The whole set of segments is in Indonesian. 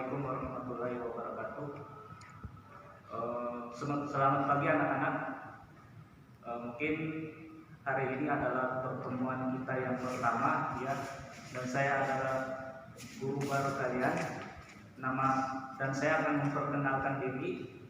Assalamualaikum warahmatullahi wabarakatuh. Selamat pagi anak-anak. Mungkin hari ini adalah pertemuan kita yang pertama, ya. Dan saya adalah guru baru kalian. Dan saya akan memperkenalkan diri.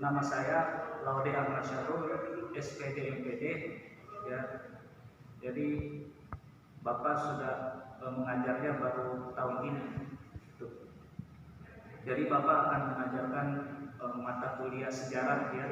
Nama saya Laude Ahmad Syarul, SPD MPD. Ya. Jadi Bapak sudah mengajarnya baru tahun ini. Jadi Bapak akan mengajarkan mata kuliah sejarah, ya.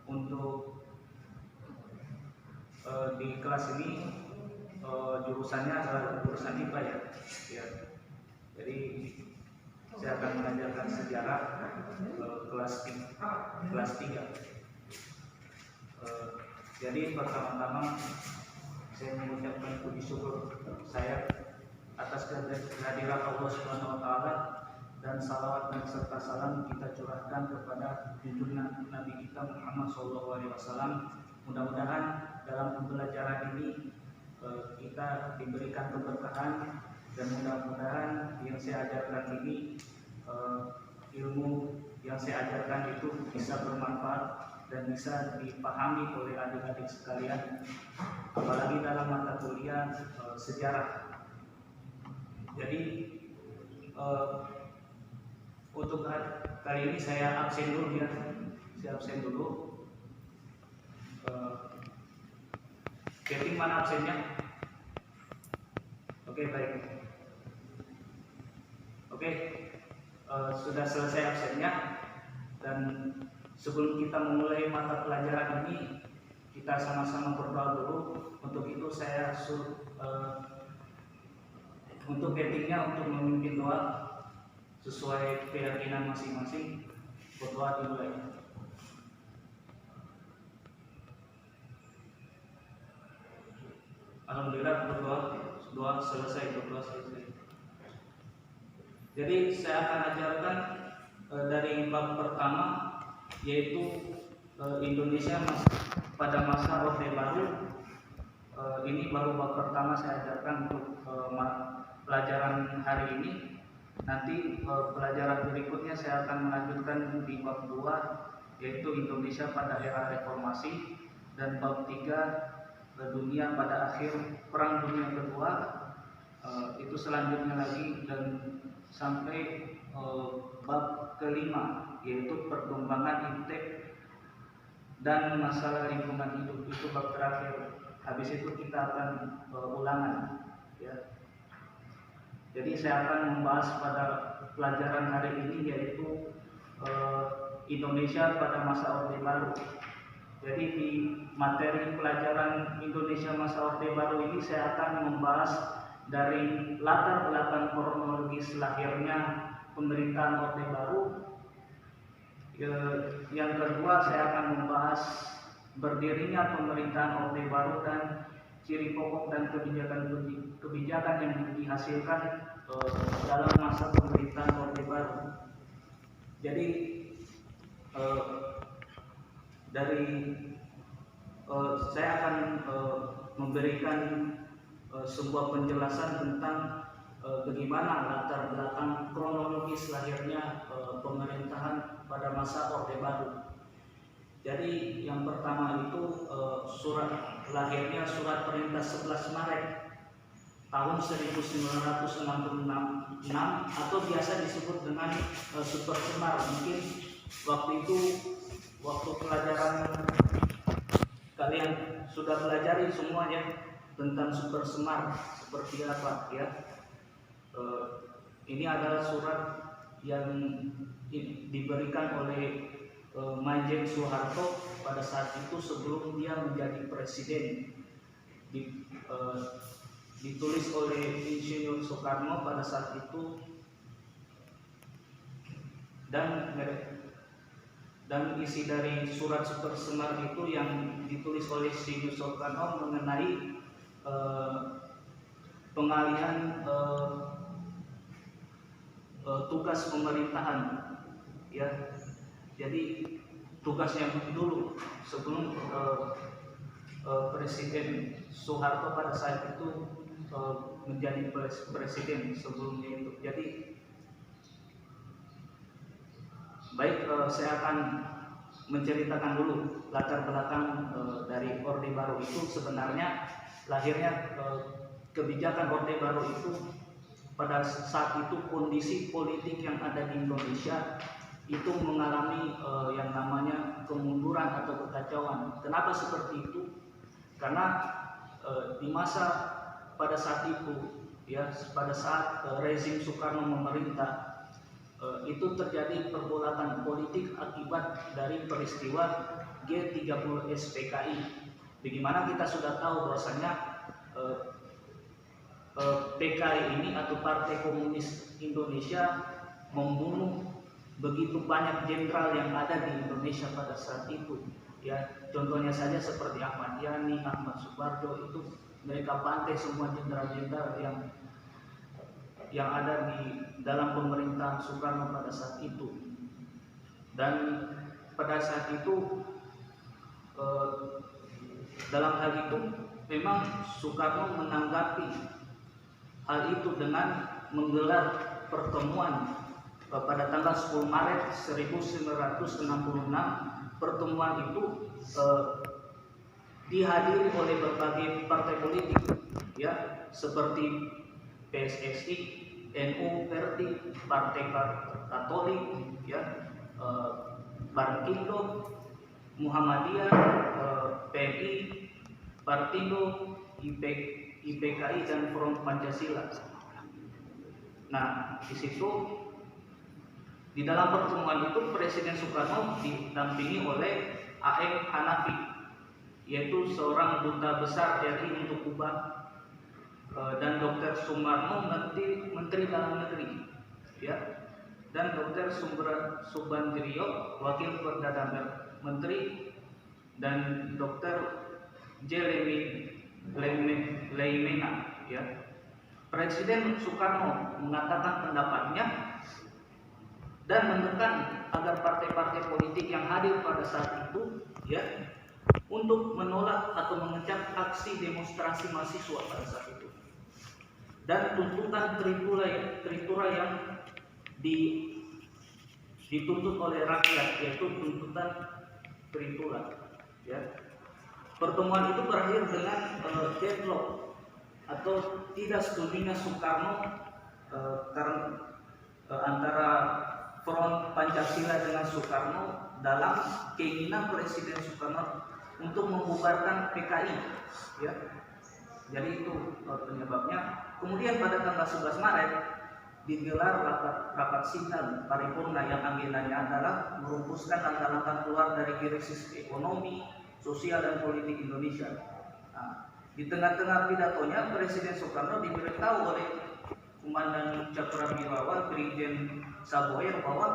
Untuk di kelas ini jurusannya adalah jurusan IPA, ya. Jadi saya akan mengajarkan sejarah kelas 3. Jadi pertama-tama saya mengucapkan puji syukur saya atas kehadiran Allah Subhanahu wa taala dan salawat dan serta salam kita curahkan kepada junjungan Nabi kita Muhammad SAW. Mudah-mudahan dalam pembelajaran ini kita diberikan keberkahan, dan mudah-mudahan yang saya ajarkan ini ilmu yang saya ajarkan itu bisa bermanfaat dan bisa dipahami oleh adik-adik sekalian, apalagi dalam mata kuliah sejarah. Jadi untuk kali ini saya absen dulu, ya. Saya absen dulu. Keting mana absennya? Oke, baik. Oke, sudah selesai absennya. Dan sebelum kita memulai mata pelajaran ini, kita sama-sama berdoa dulu. Untuk itu saya suruh untuk ketingnya untuk memimpin doa sesuai keyakinan masing-masing. Berdoa dimulai. Alhamdulillah, berdoa selesai. Jadi saya akan ajarkan dari bab pertama, yaitu Indonesia pada masa Orde Baru. Ini baru bab pertama saya ajarkan untuk pelajaran hari ini. Nanti pelajaran berikutnya saya akan melanjutkan di bab 2, yaitu Indonesia pada era reformasi, dan bab 3 dunia pada akhir Perang Dunia Kedua. Itu selanjutnya lagi, dan sampai bab kelima, yaitu perkembangan iptek dan masalah lingkungan hidup. Itu bab terakhir. Habis itu kita akan ulangan, ya. Jadi saya akan membahas pada pelajaran hari ini, yaitu Indonesia pada masa Orde Baru. Jadi di materi pelajaran Indonesia masa Orde Baru ini saya akan membahas dari latar belakang kronologis lahirnya pemerintahan Orde Baru. Yang kedua, saya akan membahas berdirinya pemerintahan Orde Baru dan ciri pokok dan kebijakan yang dihasilkan dalam masa pemerintahan Orde Baru. Jadi saya akan memberikan sebuah penjelasan tentang bagaimana latar belakang kronologis lahirnya pemerintahan pada masa Orde Baru. Jadi yang pertama itu lahirnya surat perintah 11 Maret tahun 1966 atau biasa disebut dengan Super Semar. Mungkin waktu itu, waktu pelajaran kalian sudah pelajari semuanya tentang Super Semar seperti apa, ya. Ini adalah surat yang diberikan oleh Majen Soeharto pada saat itu sebelum dia menjadi presiden. Ditulis oleh Insinyur Soekarno pada saat itu, dan isi dari surat Super Semar itu yang ditulis oleh Insinyur Soekarno mengenai pengalihan tugas pemerintahan, ya. Jadi tugasnya dulu sebelum Presiden Soeharto pada saat itu menjadi presiden sebelumnya itu. Jadi baik, saya akan menceritakan dulu latar belakang dari Orde Baru itu. Sebenarnya lahirnya kebijakan Orde Baru itu pada saat itu kondisi politik yang ada di Indonesia itu mengalami yang namanya kemunduran atau kekacauan. Kenapa seperti itu? Karena di masa pada saat itu, ya, pada saat rezim Soekarno memerintah, itu terjadi pergolakan politik akibat dari peristiwa G30 SPKI. Bagaimana kita sudah tahu bahwasanya PKI ini atau Partai Komunis Indonesia membunuh begitu banyak jenderal yang ada di Indonesia pada saat itu. Ya, contohnya saja seperti Ahmad Yani, Ahmad Subarjo, itu mereka bantai semua jenderal-jenderal yang ada di dalam pemerintahan Soekarno pada saat itu. Dan pada saat itu dalam hal itu memang Soekarno menanggapi hal itu dengan menggelar pertemuan pada tanggal 10 Maret 1966. Pertemuan itu dihadiri oleh berbagai partai politik, ya, seperti PSSI, NU, PERTI, Partai Katolik, ya, Barkindo, Muhammadiyah, PMI, Partindo, IPKI, dan Front Pancasila. Nah, di situ di dalam pertemuan itu Presiden Soekarno didampingi oleh A.M. Hanafi, yaitu seorang duta besar RI untuk Kuba, dan Dr. Sumarno, Menteri Dalam Negeri, ya, dan Dr. Subandrio, Wakil Perdana Menteri, dan Dr. J. Leimena, ya. Presiden Soekarno mengatakan pendapatnya dan menekan agar partai-partai politik yang hadir pada saat itu, ya, untuk menolak atau mengecam aksi demonstrasi mahasiswa pada saat itu dan tuntutan Tripura yang dituntut oleh rakyat, yaitu tuntutan Tripura, ya. Pertemuan itu berakhir dengan deadlock atau tidak setujunya Soekarno antara Front Pancasila dengan Soekarno dalam keinginan Presiden Soekarno untuk membubarkan PKI, ya. Jadi itu penyebabnya. Kemudian pada tanggal 11 Maret digelar rapat sidang paripurna yang agendanya adalah merumuskan langkah-langkah keluar dari krisis ekonomi, sosial, dan politik Indonesia. Nah, di tengah-tengah pidatonya Presiden Soekarno diberitahu oleh Komandan Cakrawirawan Brigjen Saboer bahwa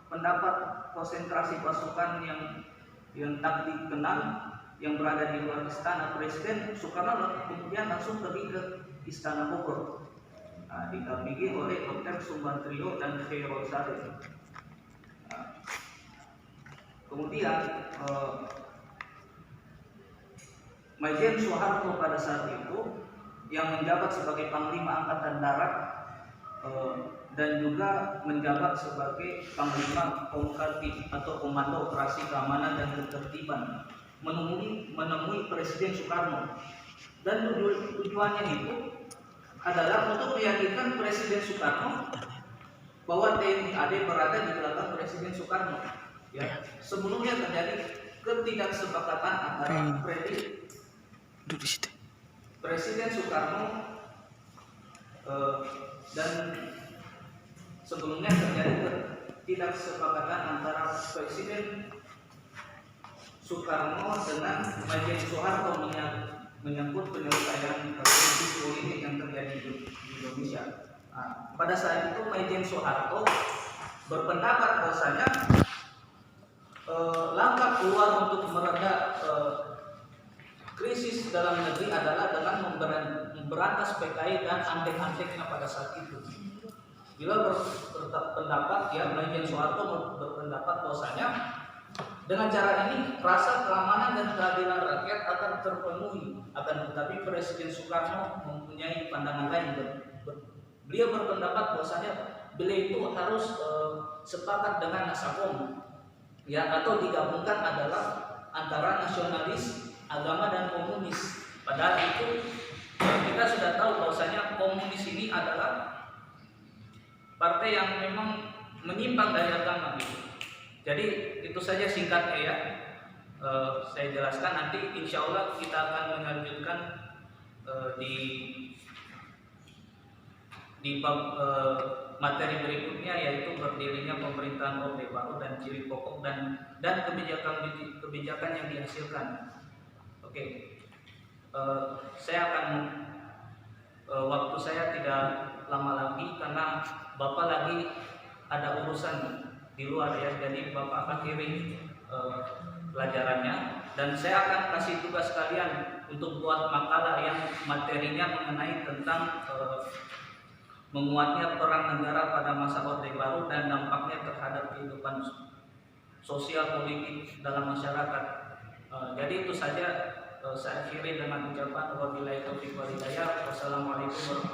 pendapat konsentrasi pasukan yang tak dikenal yang berada di luar istana. Presiden Soekarno kemudian langsung pergi ke Istana Bogor, didampingi oleh Dr. Subandrio dan Khairul Salim. Kemudian Majen Soeharto pada saat itu yang menjabat sebagai Panglima Angkatan Darat dan juga menjabat sebagai Panglima Komkaltif atau Komando Operasi Keamanan dan Ketertiban menemui Presiden Soekarno, dan tujuannya itu adalah untuk meyakinkan Presiden Soekarno bahwa TNI AD berada di belakang Presiden Soekarno, ya. Sebelumnya terjadi ketidaksepakatan antara Presiden Soekarno dan sebelumnya terjadi ketidaksepakatan antara Presiden Soekarno dengan Majen Soeharto menyangkut penyelesaian krisis politik yang terjadi di Indonesia. Pada saat itu Majen Soeharto berpendapat bahwasanya langkah keluar untuk mereda krisis dalam negeri adalah dengan memberantas PKI dan antek-anteknya pada saat itu. Bila berpendapat, ya, Majen Soeharto berpendapat bahwasanya Dengan cara ini rasa keamanan dan keadilan rakyat akan terpenuhi. Akan tetapi Presiden Soekarno mempunyai pandangan lain. Beliau berpendapat bahwasanya beliau itu harus sepakat dengan Nasakom, ya, atau digabungkan adalah antara nasionalis, agama dan komunis. Padahal itu kita sudah tahu bahwasanya komunis ini adalah partai yang memang menyimpang dari agama gitu. Jadi itu saja singkatnya ya. Saya jelaskan, nanti insya Allah kita akan melanjutkan di bab materi berikutnya, yaitu berdirinya pemerintahan Orde Baru dan ciri pokok dan kebijakan yang dihasilkan. Oke. Saya akan waktu saya tidak lama lagi karena Bapak lagi ada urusan di luar ya, jadi Bapak akhiri pelajarannya, dan saya akan kasih tugas kalian untuk buat makalah yang materinya mengenai tentang menguatnya peran negara pada masa Orde Baru dan dampaknya terhadap kehidupan sosial politik dalam masyarakat. Jadi itu saja, saya akhiri dengan ucapan wabillahi taufiq wal hidayah. Wassalamualaikum warahmatullahi wabarakatuh.